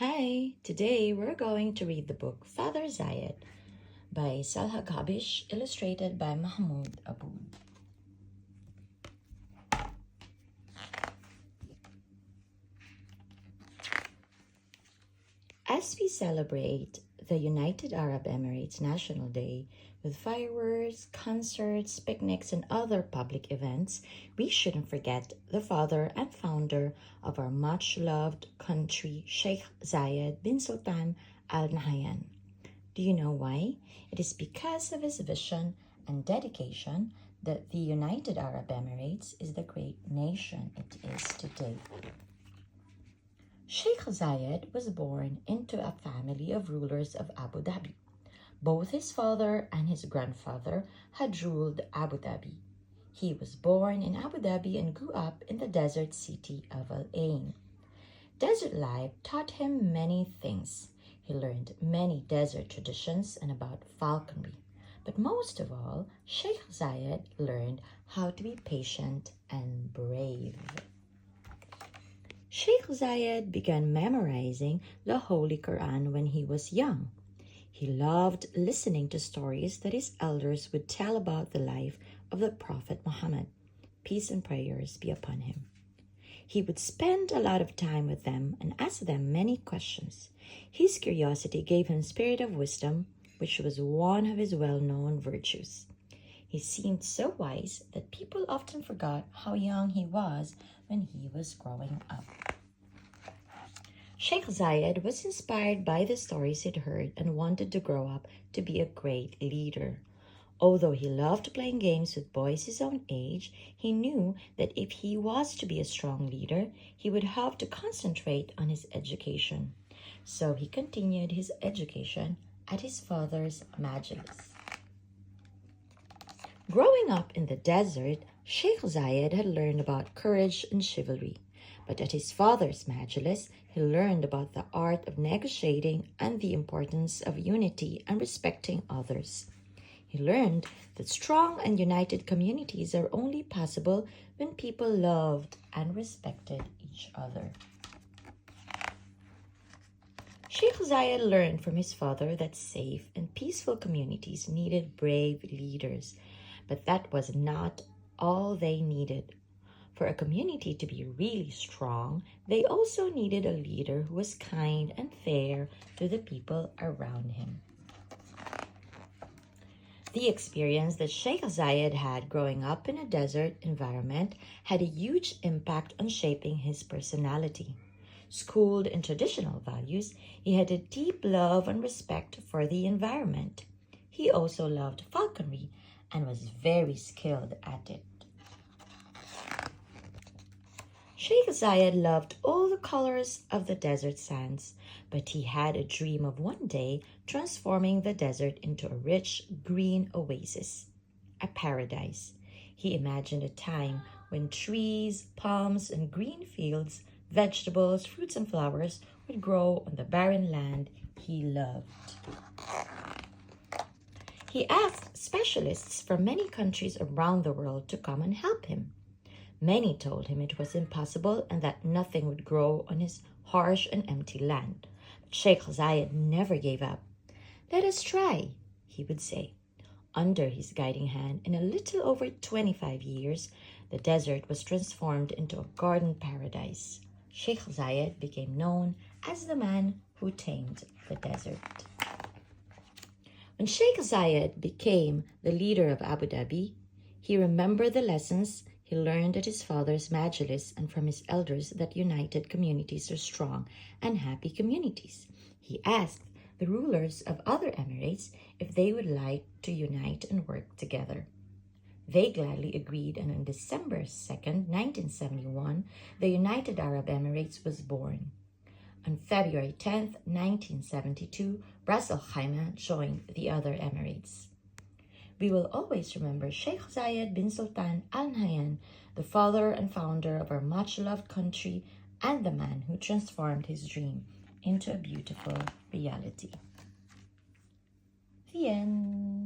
Hi, today we're going to read the book Father Zayed by Salha illustrated by Mahmoud AboudA. As we celebrate the United Arab Emirates National Day with fireworks, concerts, picnics, and other public events, we shouldn't forget the father and founder of our much-loved country, Sheikh Zayed bin Sultan Al Nahyan. Do you know why? It is because of his vision and dedication that the United Arab Emirates is the great nation it is today. Sheikh Zayed was born into a family of rulers of Abu Dhabi. Both his father and his grandfather had ruled Abu Dhabi. He was born in Abu Dhabi and grew up in the desert city of Al Ain. Desert life taught him many things. He learned many desert traditions and about falconry. But most of all, Sheikh Zayed learned how to be patient and brave. Sheikh Zayed began memorizing the Holy Quran when he was young. He loved listening to stories that his elders would tell about the life of the Prophet Muhammad. Peace and prayers be upon him. He would spend a lot of time with them and ask them many questions. His curiosity gave him spirit of wisdom, which was one of his well-known virtues. He seemed so wise that people often forgot how young he was when he was growing up. Sheikh Zayed was inspired by the stories he'd heard and wanted to grow up to be a great leader. Although he loved playing games with boys his own age, he knew that if he was to be a strong leader, he would have to concentrate on his education. So he continued his education at his father's majlis. Growing up in the desert, Sheikh Zayed had learned about courage and chivalry. But at his father's majlis, he learned about the art of negotiating and the importance of unity and respecting others. He learned that strong and united communities are only possible when people loved and respected each other. Sheikh Zayed learned from his father that safe and peaceful communities needed brave leaders, but that was not all they needed. For a community to be really strong, they also needed a leader who was kind and fair to the people around him. The experience that Sheikh Zayed had growing up in a desert environment had a huge impact on shaping his personality. Schooled in traditional values, he had a deep love and respect for the environment. He also loved falconry and was very skilled at it. Sheikh Zayed loved all the colors of the desert sands, but he had a dream of one day transforming the desert into a rich green oasis, a paradise. He imagined a time when trees, palms, and green fields, vegetables, fruits, and flowers would grow on the barren land he loved. He asked specialists from many countries around the world to come and help him. Many told him it was impossible and that nothing would grow on his harsh and empty land. But Sheikh Zayed never gave up. "Let us try," he would say. Under his guiding hand, in a little over 25 years, the desert was transformed into a garden paradise. Sheikh Zayed became known as the man who tamed the desert. When Sheikh Zayed became the leader of Abu Dhabi, he remembered the lessons he learned at his father's majlis and from his elders that united communities are strong and happy communities. He asked the rulers of other emirates if they would like to unite and work together. They gladly agreed, and on December 2nd, 1971, the United Arab Emirates was born. On February 10th, 1972, Ras Al Khaimah joined the other emirates. We will always remember Sheikh Zayed bin Sultan Al Nahyan, the father and founder of our much-loved country and the man who transformed his dream into a beautiful reality. The end.